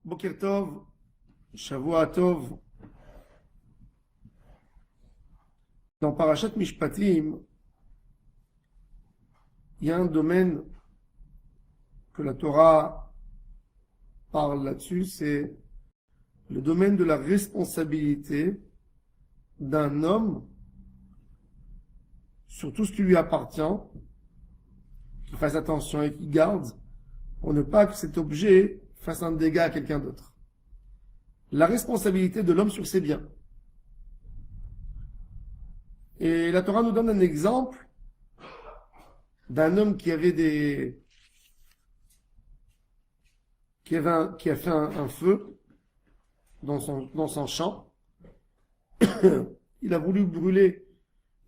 Boker Tov, Shavua Tov. Dans Parashat Mishpatim, il y a un domaine que la Torah parle là-dessus, c'est le domaine de la responsabilité d'un homme sur tout ce qui lui appartient, qu'il fasse attention et qu'il garde pour ne pas que cet objet fasse un dégât à quelqu'un d'autre. La responsabilité de l'homme sur ses biens. Et la Torah nous donne un exemple d'un homme qui avait qui a fait un feu dans son champ. Il a voulu brûler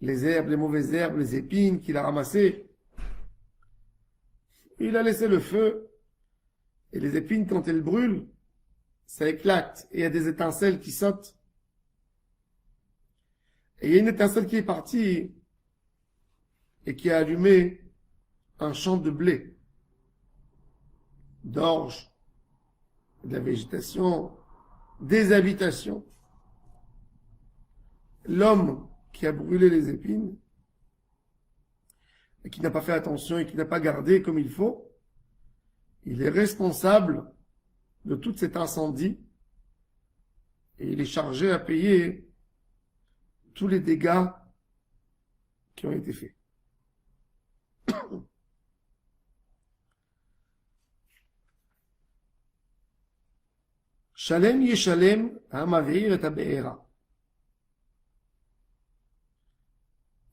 les herbes, les mauvaises herbes, les épines qu'il a ramassées. Il a laissé le feu. Et les épines, quand elles brûlent, ça éclate. Et il y a des étincelles qui sautent. Et il y a une étincelle qui est partie et qui a allumé un champ de blé, d'orge, de la végétation, des habitations. L'homme qui a brûlé les épines et qui n'a pas fait attention et qui n'a pas gardé comme il faut, il est responsable de tout cet incendie et il est chargé à payer tous les dégâts qui ont été faits. Shalem yeshalem ha'mavir et ha'be'era.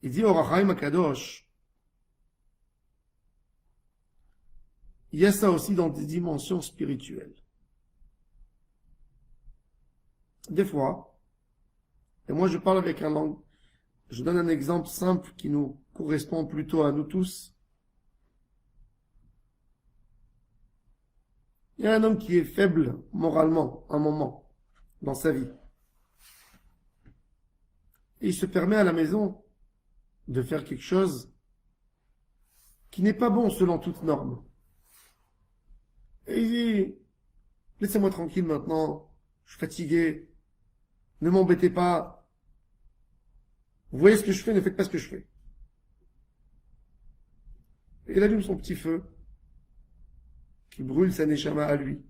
Il dit au Ohr HaChaim HaKadosh, il y a ça aussi dans des dimensions spirituelles. Des fois, et moi je parle avec un langue, je donne un exemple simple qui nous correspond plutôt à nous tous. Il y a un homme qui est faible moralement, un moment, dans sa vie. Et il se permet à la maison de faire quelque chose qui n'est pas bon selon toute norme. Et il dit, laissez-moi tranquille maintenant, je suis fatigué, ne m'embêtez pas, vous voyez ce que je fais, ne faites pas ce que je fais. Et il allume son petit feu, qui brûle sa neshama à lui.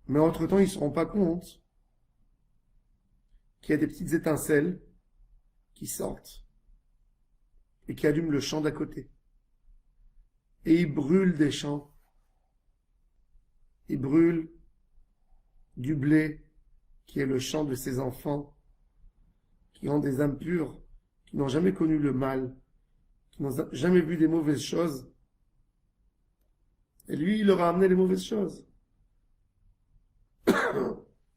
Mais entre-temps, il ne se rend pas compte qu'il y a des petites étincelles qui sortent et qui allument le champ d'à côté. Et il brûle des champs. Il brûle du blé, qui est le champ de ses enfants, qui ont des âmes pures, qui n'ont jamais connu le mal, qui n'ont jamais vu des mauvaises choses. Et lui, il leur a amené les mauvaises choses.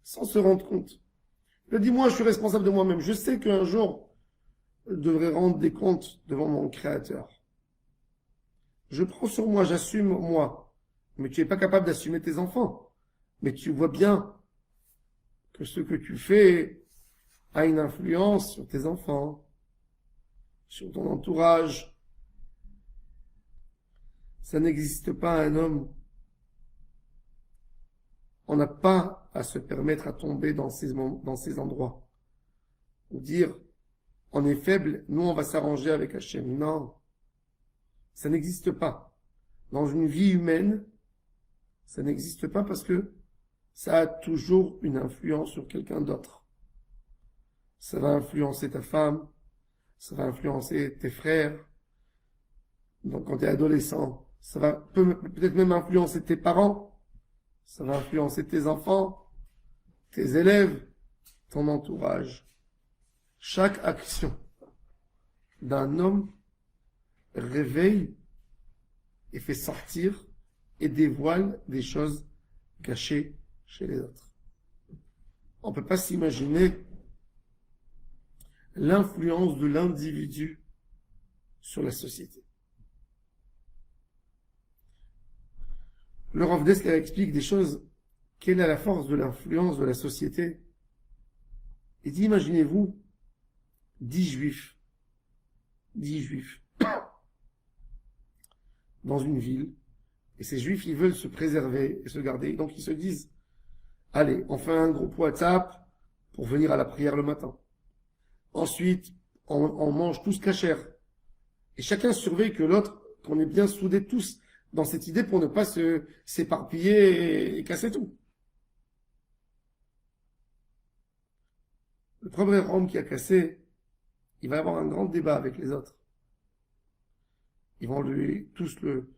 Sans se rendre compte. Il a dit, moi, je suis responsable de moi-même. Je sais qu'un jour, je devrais rendre des comptes devant mon Créateur. Je prends sur moi, j'assume moi. Mais tu n'es pas capable d'assumer tes enfants. Mais tu vois bien que ce que tu fais a une influence sur tes enfants, sur ton entourage. Ça n'existe pas un homme. On n'a pas à se permettre à tomber dans ces endroits. Ou dire, on est faible, nous on va s'arranger avec Hachem. Non, ça n'existe pas. Dans une vie humaine, ça n'existe pas parce que ça a toujours une influence sur quelqu'un d'autre. Ça va influencer ta femme, ça va influencer tes frères. Donc quand tu es adolescent, ça va peut-être même influencer tes parents, ça va influencer tes enfants, tes élèves, ton entourage. Chaque action d'un homme réveille et fait sortir et dévoile des choses cachées chez les autres. On ne peut pas s'imaginer l'influence de l'individu sur la société. Le Rav Dessler explique des choses. Quelle est la force de l'influence de la société? Il dit, imaginez-vous 10 juifs dans une ville, Et ces juifs, ils veulent se préserver et se garder. Donc ils se disent, allez, on fait un groupe WhatsApp pour venir à la prière le matin. Ensuite, on mange tous cachère. Et chacun surveille que l'autre, qu'on est bien soudés tous dans cette idée pour ne pas s'éparpiller et casser tout. Le premier homme qui a cassé, il va avoir un grand débat avec les autres. Ils vont lui tous le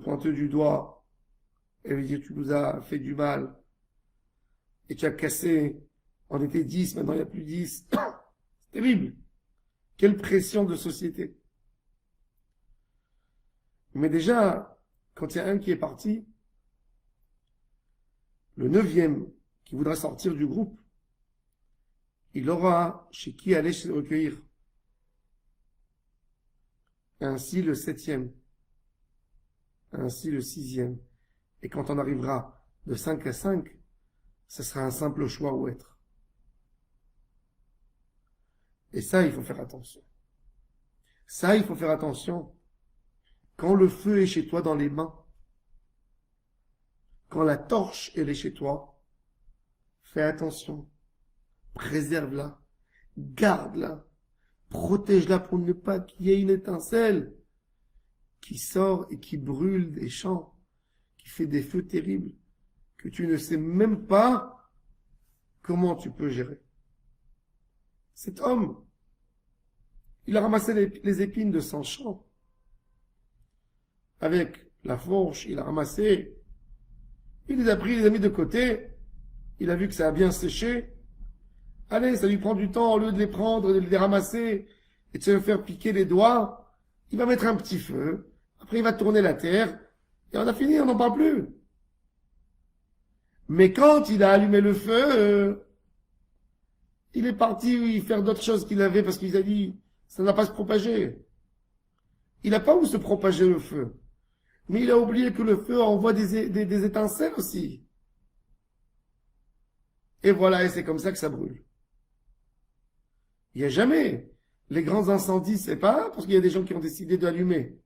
pointer du doigt et lui dire tu nous as fait du mal et tu as cassé, on était 10, maintenant il n'y a plus 10. C'est terrible. Quelle pression de société. Mais déjà, quand il y a un qui est parti, le 9e qui voudra sortir du groupe, il aura chez qui aller se recueillir. Ainsi le 7e, ainsi le 6e. Et quand on arrivera de 5 à 5, ce sera un simple choix ou être. Et ça, il faut faire attention. Ça, il faut faire attention. Quand le feu est chez toi dans les mains, quand la torche elle est chez toi, fais attention. Préserve-la, garde-la, protège-la pour ne pas qu'il y ait une étincelle qui sort et qui brûle des champs, qui fait des feux terribles, que tu ne sais même pas comment tu peux gérer. Cet homme, il a ramassé les épines de son champ. Avec la fourche, il a ramassé, il les a pris, il les a mis de côté, il a vu que ça a bien séché. Allez, ça lui prend du temps, au lieu de les prendre, de les ramasser et de se faire piquer les doigts, il va mettre un petit feu, après il va tourner la terre, et on a fini, on n'en parle plus. Mais quand il a allumé le feu, il est parti faire d'autres choses qu'il avait parce qu'il a dit, ça ne va pas se propager. Il n'a pas où se propager le feu. Mais il a oublié que le feu envoie des étincelles aussi. Et voilà, et c'est comme ça que ça brûle. Il n'y a jamais. Les grands incendies, c'est pas parce qu'il y a des gens qui ont décidé d'allumer.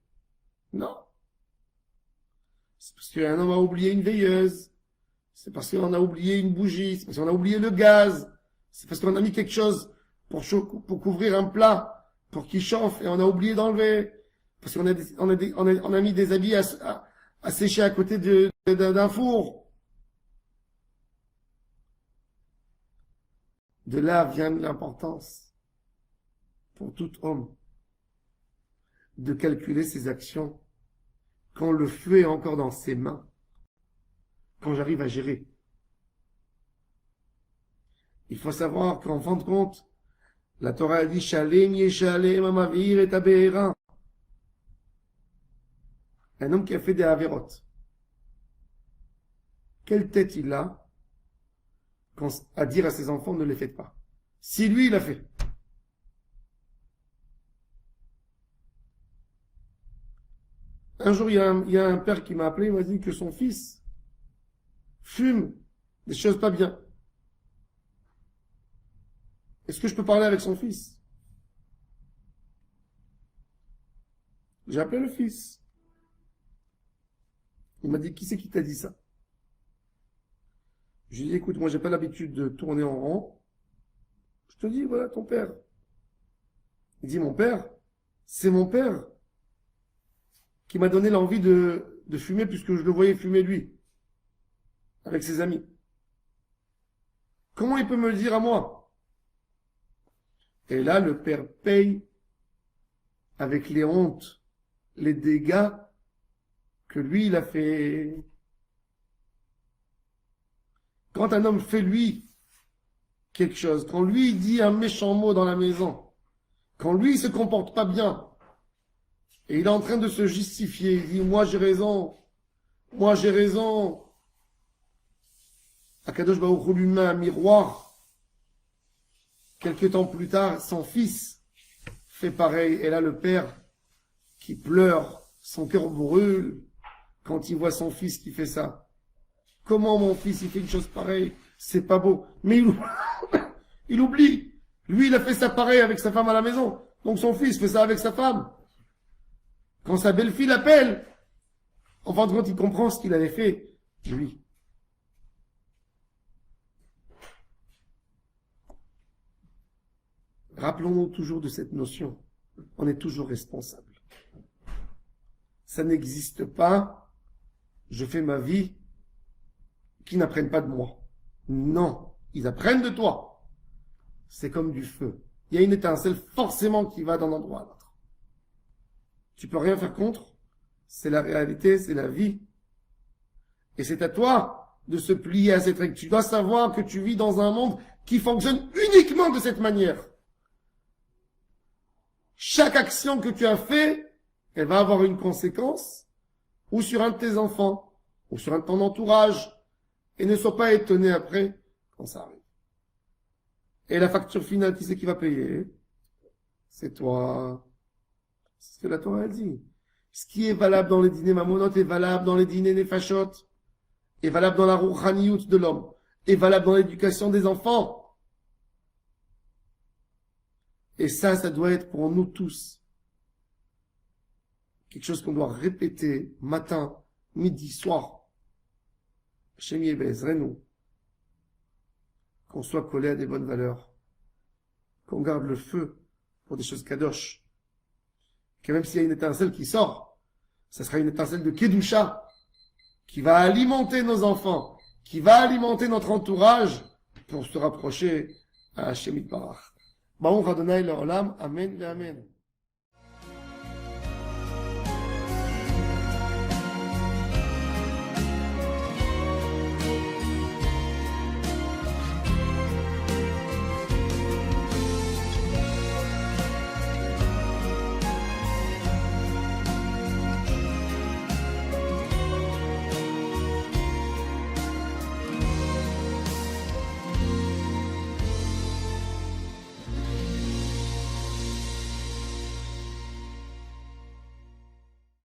Non. C'est parce qu'un homme a oublié une veilleuse. C'est parce qu'on a oublié une bougie. C'est parce qu'on a oublié le gaz. C'est parce qu'on a mis quelque chose pour couvrir un plat, pour qu'il chauffe, et on a oublié d'enlever. Parce qu'on a mis des habits à sécher à côté d'un four. De là vient l'importance pour tout homme de calculer ses actions quand le feu est encore dans ses mains, quand j'arrive à gérer. Il faut savoir qu'en fin de compte, la Torah a dit Shalem Yeshalem Amavir et Abéhérin. Un homme qui a fait des avérotes. Quelle tête il a à dire à ses enfants ne les faites pas. Si lui il a fait. Un jour il y a un père qui m'a appelé, il m'a dit que son fils fume des choses pas bien. Est-ce que je peux parler avec son fils? J'ai appelé le fils. Il m'a dit, qui c'est qui t'a dit ça? Je lui ai dit, écoute, moi j'ai pas l'habitude de tourner en rond. Je te dis, voilà ton père. Il dit, mon père, c'est mon père qui m'a donné l'envie de fumer puisque je le voyais fumer lui, avec ses amis. Comment il peut me le dire à moi? Et là, le père paye avec les hontes, les dégâts que lui, il a fait. Quand un homme fait lui quelque chose, quand lui il dit un méchant mot dans la maison, quand lui il se comporte pas bien, et il est en train de se justifier, il dit moi j'ai raison, Akadosh Baruch Hu lui met un miroir. Quelque temps plus tard, son fils fait pareil, et là le père qui pleure, son cœur brûle quand il voit son fils qui fait ça. Comment mon fils, il fait une chose pareille? C'est pas beau. Mais il oublie. Lui, il a fait ça pareil avec sa femme à la maison. Donc son fils fait ça avec sa femme. Quand sa belle-fille l'appelle, En fin de compte, il comprend ce qu'il avait fait, lui. Rappelons-nous toujours de cette notion. On est toujours responsable. Ça n'existe pas. Je fais ma vie. Qui n'apprennent pas de moi. Non. Ils apprennent de toi. C'est comme du feu. Il y a une étincelle forcément qui va d'un endroit à l'autre. Tu peux rien faire contre. C'est la réalité, c'est la vie. Et c'est à toi de se plier à cette règle. Tu dois savoir que tu vis dans un monde qui fonctionne uniquement de cette manière. Chaque action que tu as fait, elle va avoir une conséquence, ou sur un de tes enfants, ou sur un de ton entourage, et ne sois pas étonné après quand ça arrive. Et la facture finale, qui c'est qui va payer? C'est toi. C'est ce que la Torah a dit. Ce qui est valable dans les dîners mamonot est valable dans les dîners nefashot, est valable dans la rouchaniout de l'homme, est valable dans l'éducation des enfants. Et ça doit être pour nous tous quelque chose qu'on doit répéter matin, midi, soir. Hashem yebezrenu. Qu'on soit collé à des bonnes valeurs. Qu'on garde le feu pour des choses kadosh. Que même s'il y a une étincelle qui sort, ça sera une étincelle de Kedusha qui va alimenter nos enfants, qui va alimenter notre entourage pour se rapprocher à Hashem Yitbarach. Baruch Adonai Le'olam. Amen. Amen.